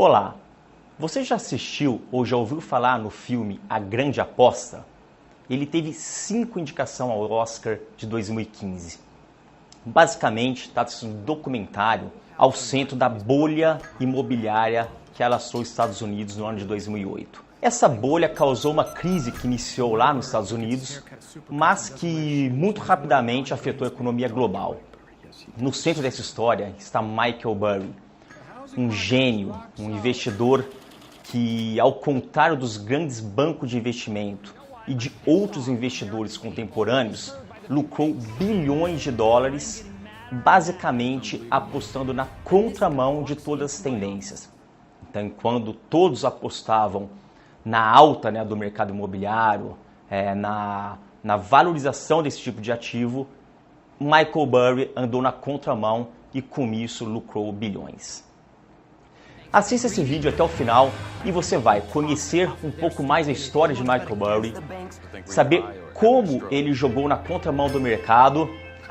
Olá, você já assistiu ou já ouviu falar no filme A Grande Aposta? Ele teve 5 indicações ao Oscar de 2015. Basicamente, trata-se de um documentário ao centro da bolha imobiliária que alastrou os Estados Unidos no ano de 2008. Essa bolha causou uma crise que iniciou lá nos Estados Unidos, mas que muito rapidamente afetou a economia global. No centro dessa história está Michael Burry, um gênio, um investidor que, ao contrário dos grandes bancos de investimento e de outros investidores contemporâneos, lucrou bilhões de dólares, basicamente apostando na contramão de todas as tendências. Então, enquanto todos apostavam na alta, do mercado imobiliário, na valorização desse tipo de ativo, Michael Burry andou na contramão e com isso lucrou bilhões. Assista esse vídeo até o final e você vai conhecer um pouco mais a história de Michael Burry, saber como ele jogou na contramão do mercado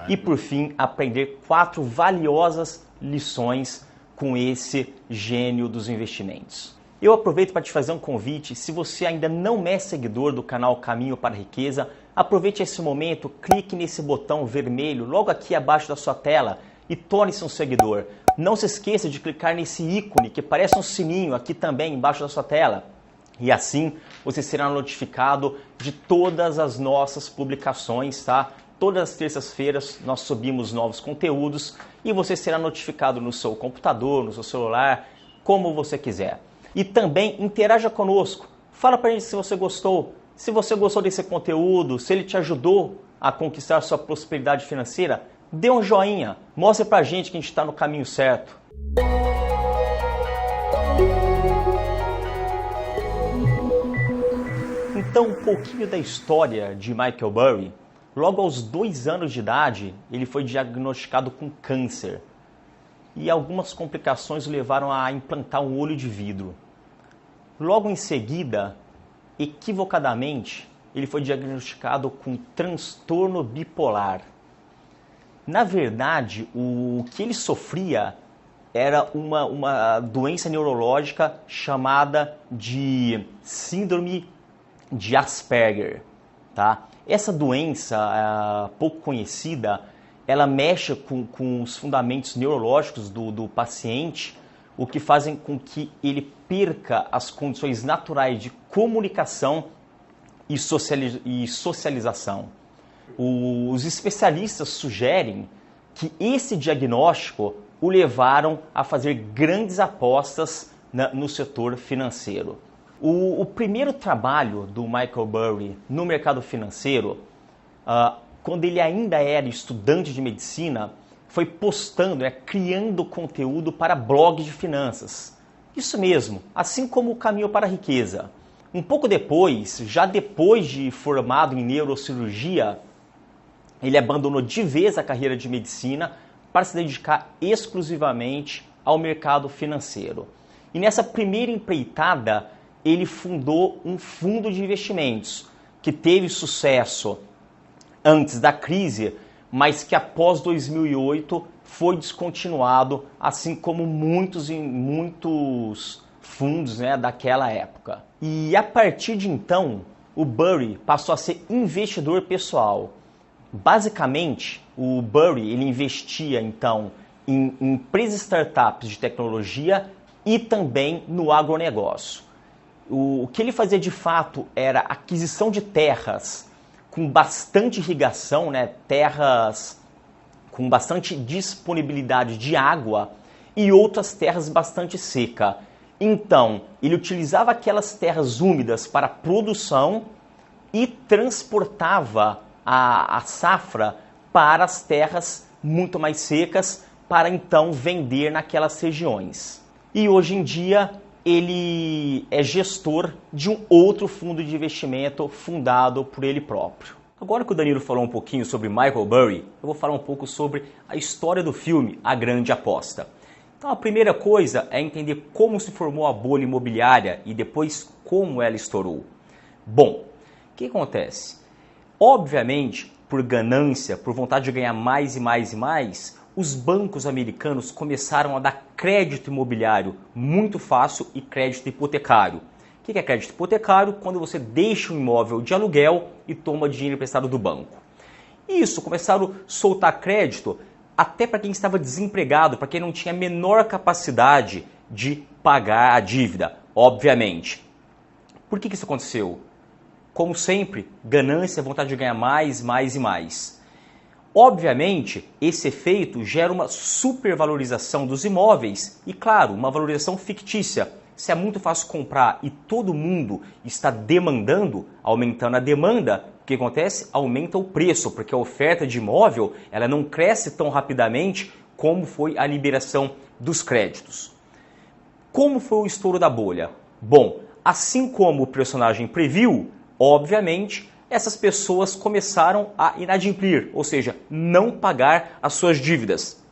e, por fim, aprender 4 valiosas lições com esse gênio dos investimentos. Eu aproveito para te fazer um convite. Se você ainda não é seguidor do canal Caminho para a Riqueza, aproveite esse momento, clique nesse botão vermelho logo aqui abaixo da sua tela e torne-se um seguidor. Não se esqueça de clicar nesse ícone que parece um sininho aqui também embaixo da sua tela. E assim você será notificado de todas as nossas publicações, tá? Todas as terças-feiras nós subimos novos conteúdos e você será notificado no seu computador, no seu celular, como você quiser. E também interaja conosco. Fala pra gente se você gostou. Se você gostou desse conteúdo, se ele te ajudou a conquistar sua prosperidade financeira, dê um joinha, mostre pra gente que a gente está no caminho certo. Então, um pouquinho da história de Michael Burry. Logo aos 2 anos de idade, ele foi diagnosticado com câncer. E algumas complicações o levaram a implantar um olho de vidro. Logo em seguida, equivocadamente, ele foi diagnosticado com transtorno bipolar. Na verdade, o que ele sofria era uma doença neurológica chamada de síndrome de Asperger. Tá? Essa doença, pouco conhecida, ela mexe com os fundamentos neurológicos do paciente, o que fazem com que ele perca as condições naturais de comunicação e socialização. Os especialistas sugerem que esse diagnóstico o levaram a fazer grandes apostas no setor financeiro. O primeiro trabalho do Michael Burry no mercado financeiro, quando ele ainda era estudante de medicina, foi postando, criando conteúdo para blogs de finanças. Isso mesmo, assim como o Caminho para a Riqueza. Um pouco depois, já depois de formado em neurocirurgia, ele abandonou de vez a carreira de medicina para se dedicar exclusivamente ao mercado financeiro. E nessa primeira empreitada, ele fundou um fundo de investimentos que teve sucesso antes da crise, mas que após 2008 foi descontinuado, assim como muitos fundos daquela época. E a partir de então, o Burry passou a ser investidor pessoal. Basicamente, o Burry ele investia então em empresas startups de tecnologia e também no agronegócio. O que ele fazia de fato era aquisição de terras com bastante irrigação, terras com bastante disponibilidade de água e outras terras bastante secas. Então, ele utilizava aquelas terras úmidas para produção e transportava a safra para as terras muito mais secas para então vender naquelas regiões. E hoje em dia ele é gestor de um outro fundo de investimento fundado por ele próprio. Agora que o Danilo falou um pouquinho sobre Michael Burry, eu vou falar um pouco sobre a história do filme A Grande Aposta. Então a primeira coisa é entender como se formou a bolha imobiliária e depois como ela estourou. Bom, o que acontece? Obviamente, por ganância, por vontade de ganhar mais e mais e mais, os bancos americanos começaram a dar crédito imobiliário muito fácil e crédito hipotecário. O que é crédito hipotecário? Quando você deixa um imóvel de aluguel e toma dinheiro emprestado do banco. Isso, começaram a soltar crédito até para quem estava desempregado, para quem não tinha a menor capacidade de pagar a dívida, obviamente. Por que isso aconteceu? Como sempre, ganância, vontade de ganhar mais, mais e mais. Obviamente, esse efeito gera uma supervalorização dos imóveis e, claro, uma valorização fictícia. Se é muito fácil comprar e todo mundo está demandando, aumentando a demanda, o que acontece? Aumenta o preço, porque a oferta de imóvel ela não cresce tão rapidamente como foi a liberação dos créditos. Como foi o estouro da bolha? Bom, assim como o personagem previu, obviamente, essas pessoas começaram a inadimplir, ou seja, não pagar as suas dívidas.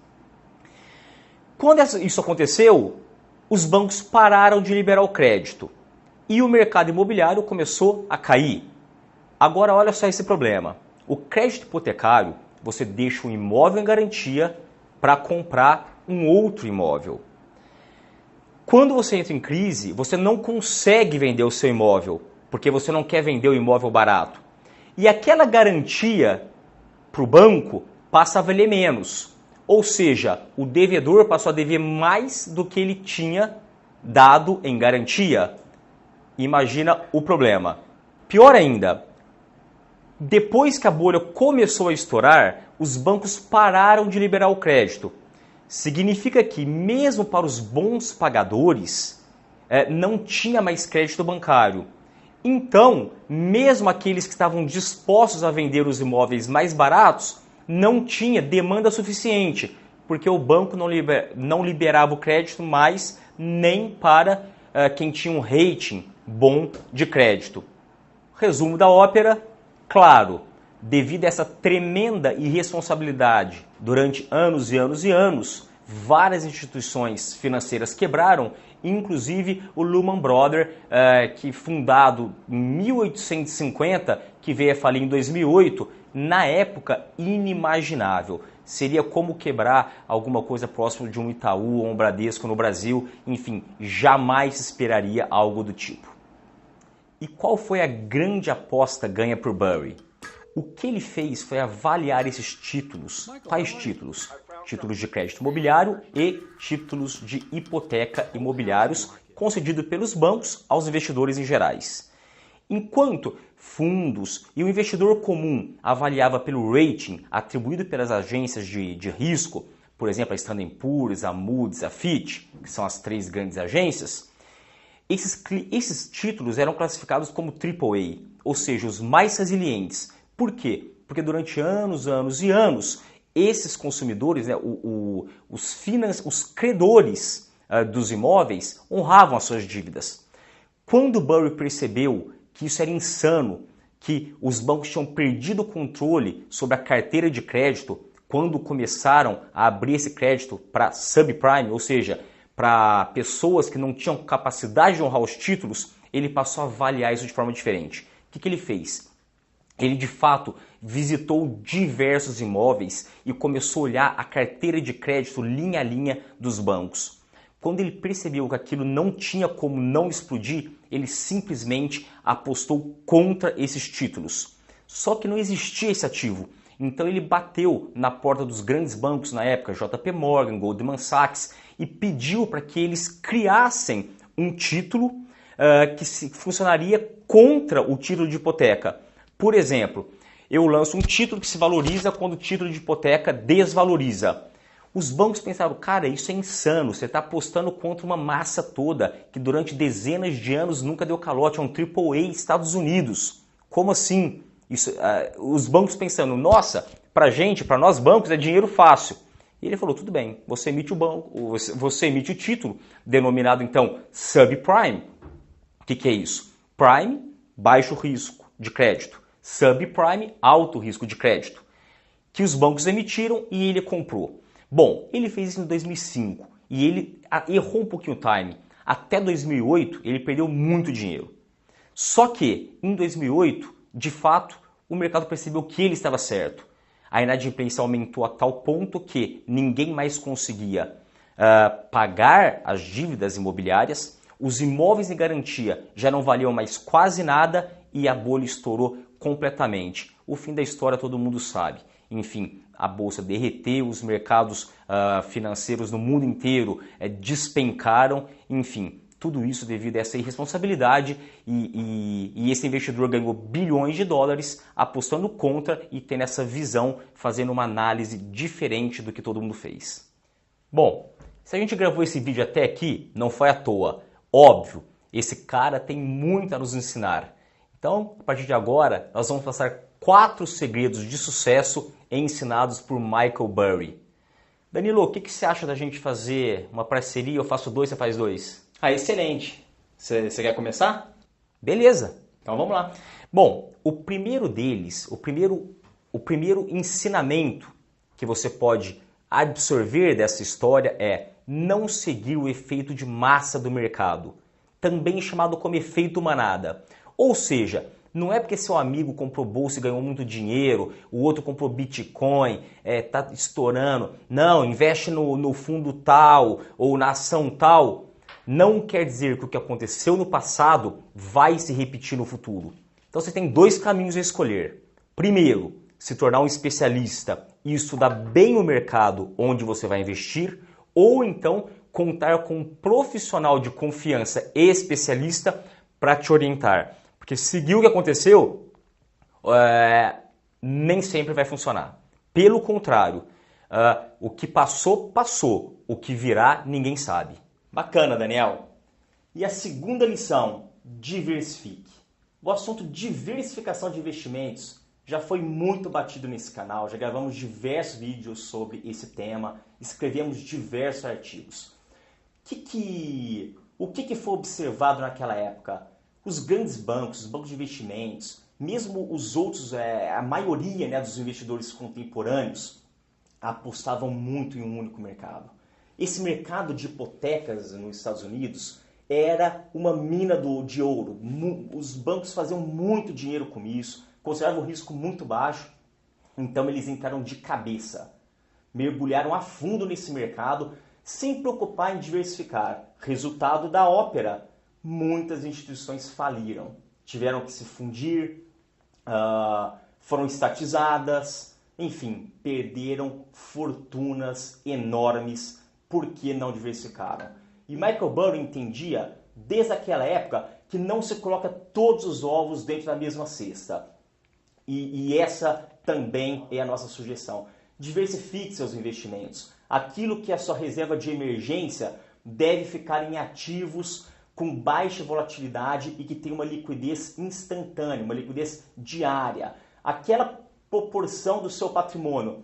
Quando isso aconteceu, os bancos pararam de liberar o crédito e o mercado imobiliário começou a cair. Agora olha só esse problema. O crédito hipotecário, você deixa um imóvel em garantia para comprar um outro imóvel. Quando você entra em crise, você não consegue vender o seu imóvel, porque você não quer vender o imóvel barato. E aquela garantia para o banco passa a valer menos. Ou seja, o devedor passou a dever mais do que ele tinha dado em garantia. Imagina o problema. Pior ainda, depois que a bolha começou a estourar, os bancos pararam de liberar o crédito. Significa que, mesmo para os bons pagadores, não tinha mais crédito bancário. Então, mesmo aqueles que estavam dispostos a vender os imóveis mais baratos, não tinha demanda suficiente, porque o banco não liberava o crédito mais nem para quem tinha um rating bom de crédito. Resumo da ópera, claro, devido a essa tremenda irresponsabilidade durante anos e anos e anos, várias instituições financeiras quebraram, inclusive o Lehman Brothers, que fundado em 1850, que veio a falir em 2008, na época inimaginável. Seria como quebrar alguma coisa próximo de um Itaú ou um Bradesco no Brasil, enfim, jamais se esperaria algo do tipo. E qual foi a grande aposta ganha por Burry? O que ele fez foi avaliar esses títulos. Quais títulos? Títulos de crédito imobiliário e títulos de hipoteca imobiliários concedidos pelos bancos aos investidores em gerais. Enquanto fundos e o investidor comum avaliava pelo rating atribuído pelas agências de risco, por exemplo, a Standard & Poor's, a Moody's, a Fitch, que são as três grandes agências, esses títulos eram classificados como AAA, ou seja, os mais resilientes. Por quê? Porque durante anos, anos e anos, esses consumidores, né, os credores dos imóveis, honravam as suas dívidas. Quando o Burry percebeu que isso era insano, que os bancos tinham perdido o controle sobre a carteira de crédito, quando começaram a abrir esse crédito para subprime, ou seja, para pessoas que não tinham capacidade de honrar os títulos, ele passou a avaliar isso de forma diferente. O que ele fez? Ele, de fato, visitou diversos imóveis e começou a olhar a carteira de crédito linha a linha dos bancos. Quando ele percebeu que aquilo não tinha como não explodir, ele simplesmente apostou contra esses títulos. Só que não existia esse ativo. Então ele bateu na porta dos grandes bancos na época, JP Morgan, Goldman Sachs, e pediu para que eles criassem um título que funcionaria contra o título de hipoteca. Por exemplo, eu lanço um título que se valoriza quando o título de hipoteca desvaloriza. Os bancos pensaram, cara, isso é insano, você está apostando contra uma massa toda que durante dezenas de anos nunca deu calote, é um AAA Estados Unidos. Como assim? Os bancos pensando, nossa, para nós bancos é dinheiro fácil. E ele falou, tudo bem, você emite você emite o título, denominado então subprime. O que é isso? Prime, baixo risco de crédito. Subprime, alto risco de crédito. Que os bancos emitiram e ele comprou. Bom, ele fez isso em 2005 e ele errou um pouquinho o time. Até 2008 ele perdeu muito dinheiro. Só que em 2008, de fato, o mercado percebeu que ele estava certo. A inadimplência aumentou a tal ponto que ninguém mais conseguia pagar as dívidas imobiliárias, os imóveis em garantia já não valiam mais quase nada e a bolha estourou completamente. O fim da história todo mundo sabe. Enfim, a bolsa derreteu, os mercados financeiros no mundo inteiro despencaram, enfim, tudo isso devido a essa irresponsabilidade e esse investidor ganhou bilhões de dólares apostando contra e tendo essa visão, fazendo uma análise diferente do que todo mundo fez. Bom, se a gente gravou esse vídeo até aqui, não foi à toa. Óbvio, esse cara tem muito a nos ensinar. Então, a partir de agora, nós vamos passar 4 segredos de sucesso ensinados por Michael Burry. Danilo, o que você acha da gente fazer uma parceria? Eu faço 2, você faz 2? Ah, excelente. Você quer começar? Beleza, então vamos lá. Bom, o primeiro deles, o primeiro ensinamento que você pode absorver dessa história é não seguir o efeito de massa do mercado, também chamado como efeito manada. Ou seja, não é porque seu amigo comprou bolsa e ganhou muito dinheiro, o outro comprou Bitcoin, tá estourando. Não, investe no fundo tal ou na ação tal. Não quer dizer que o que aconteceu no passado vai se repetir no futuro. Então você tem 2 caminhos a escolher. Primeiro, se tornar um especialista e estudar bem o mercado onde você vai investir, ou então contar com um profissional de confiança e especialista para te orientar. Porque seguir o que aconteceu nem sempre vai funcionar. Pelo contrário, o que passou, passou. O que virá, ninguém sabe. Bacana, Daniel. E a segunda lição, diversifique. O assunto diversificação de investimentos já foi muito batido nesse canal, já gravamos diversos vídeos sobre esse tema, escrevemos diversos artigos. O que foi observado naquela época? Os grandes bancos, os bancos de investimentos, mesmo os outros, a maioria dos investidores contemporâneos, apostavam muito em um único mercado. Esse mercado de hipotecas nos Estados Unidos era uma mina de ouro. Os bancos faziam muito dinheiro com isso, consideravam o risco muito baixo, então eles entraram de cabeça. Mergulharam a fundo nesse mercado, sem preocupar em diversificar. Resultado da ópera, muitas instituições faliram, tiveram que se fundir, foram estatizadas, enfim, perderam fortunas enormes porque não diversificaram. E Michael Burry entendia, desde aquela época, que não se coloca todos os ovos dentro da mesma cesta. E essa também é a nossa sugestão. Diversifique seus investimentos. Aquilo que é a sua reserva de emergência deve ficar em ativos com baixa volatilidade e que tem uma liquidez instantânea, uma liquidez diária. Aquela proporção do seu patrimônio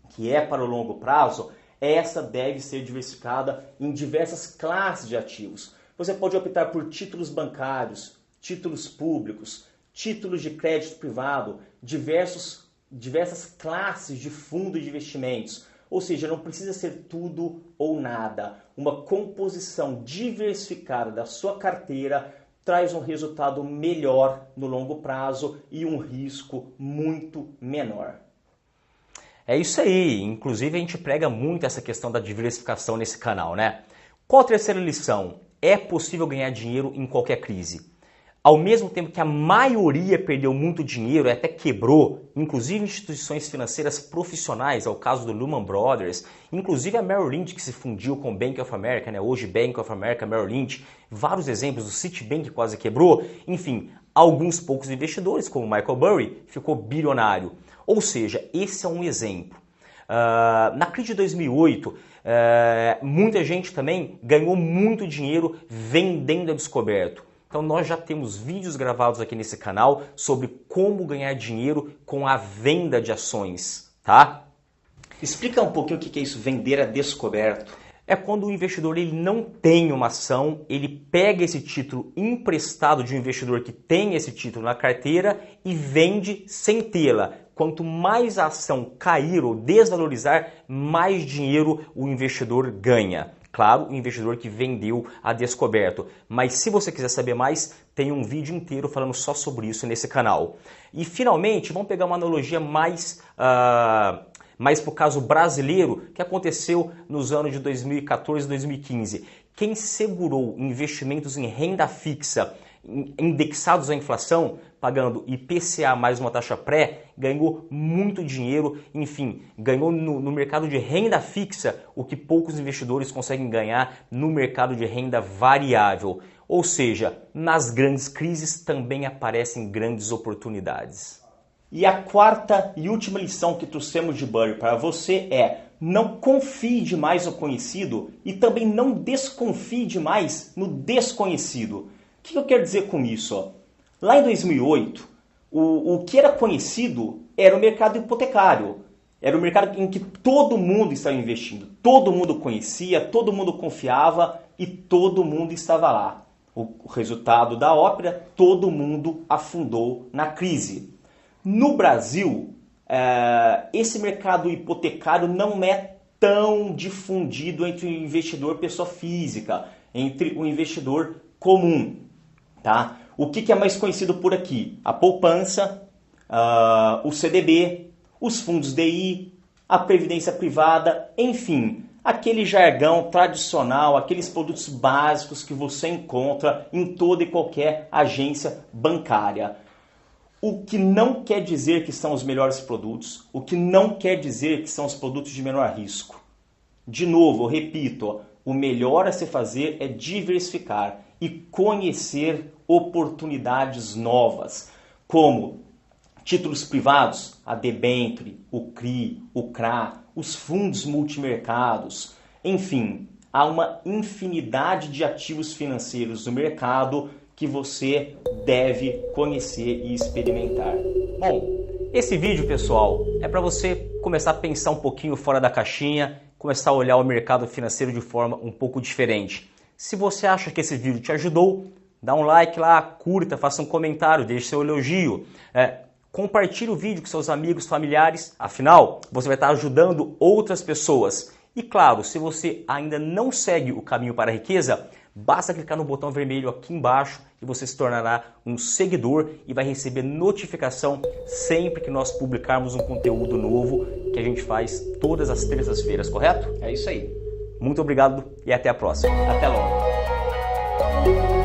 que é para o longo prazo, essa deve ser diversificada em diversas classes de ativos. Você pode optar por títulos bancários, títulos públicos, títulos de crédito privado, diversas classes de fundo de investimentos. Ou seja, não precisa ser tudo ou nada. Uma composição diversificada da sua carteira traz um resultado melhor no longo prazo e um risco muito menor. É isso aí. Inclusive a gente prega muito essa questão da diversificação nesse canal, né? Qual a terceira lição? É possível ganhar dinheiro em qualquer crise. Ao mesmo tempo que a maioria perdeu muito dinheiro e até quebrou, inclusive instituições financeiras profissionais, é o caso do Lehman Brothers, inclusive a Merrill Lynch que se fundiu com o Bank of America, né? Hoje Bank of America, Merrill Lynch, vários exemplos, o Citibank quase quebrou, enfim, alguns poucos investidores, como Michael Burry, ficou bilionário. Ou seja, esse é um exemplo. Na crise de 2008, muita gente também ganhou muito dinheiro vendendo a descoberto. Então nós já temos vídeos gravados aqui nesse canal sobre como ganhar dinheiro com a venda de ações, tá? Explica um pouquinho o que é isso, vender a descoberto. É quando o investidor ele não tem uma ação, ele pega esse título emprestado de um investidor que tem esse título na carteira e vende sem tê-la. Quanto mais a ação cair ou desvalorizar, mais dinheiro o investidor ganha. Claro, o investidor que vendeu a descoberto. Mas se você quiser saber mais, tem um vídeo inteiro falando só sobre isso nesse canal. E finalmente, vamos pegar uma analogia mais para o caso brasileiro, que aconteceu nos anos de 2014 e 2015. Quem segurou investimentos em renda fixa indexados à inflação, pagando IPCA mais uma taxa pré, ganhou muito dinheiro, enfim, ganhou no mercado de renda fixa o que poucos investidores conseguem ganhar no mercado de renda variável. Ou seja, nas grandes crises também aparecem grandes oportunidades. E a quarta e última lição que trouxemos de Burry para você é: não confie demais no conhecido e também não desconfie demais no desconhecido. O que eu quero dizer com isso? Lá em 2008, o que era conhecido era o mercado hipotecário. Era o mercado em que todo mundo estava investindo. Todo mundo conhecia, todo mundo confiava e todo mundo estava lá. O resultado da ópera, todo mundo afundou na crise. No Brasil, esse mercado hipotecário não é tão difundido entre o investidor pessoa física, entre o investidor comum. Tá? O que é mais conhecido por aqui? A poupança, o CDB, os fundos DI, a previdência privada, enfim, aquele jargão tradicional, aqueles produtos básicos que você encontra em toda e qualquer agência bancária. O que não quer dizer que são os melhores produtos, o que não quer dizer que são os produtos de menor risco. De novo, eu repito, o melhor a se fazer é diversificar e conhecer oportunidades novas, como títulos privados, a debênture, o CRI, o CRA, os fundos multimercados, enfim, há uma infinidade de ativos financeiros no mercado que você deve conhecer e experimentar. Bom, esse vídeo, pessoal, é para você começar a pensar um pouquinho fora da caixinha, começar a olhar o mercado financeiro de forma um pouco diferente. Se você acha que esse vídeo te ajudou, dá um like lá, curta, faça um comentário, deixe seu elogio. Compartilhe o vídeo com seus amigos, familiares, afinal, você vai estar ajudando outras pessoas. E claro, se você ainda não segue o Caminho para a Riqueza, basta clicar no botão vermelho aqui embaixo e você se tornará um seguidor e vai receber notificação sempre que nós publicarmos um conteúdo novo que a gente faz todas as terças-feiras, correto? É isso aí. Muito obrigado e até a próxima. Até logo.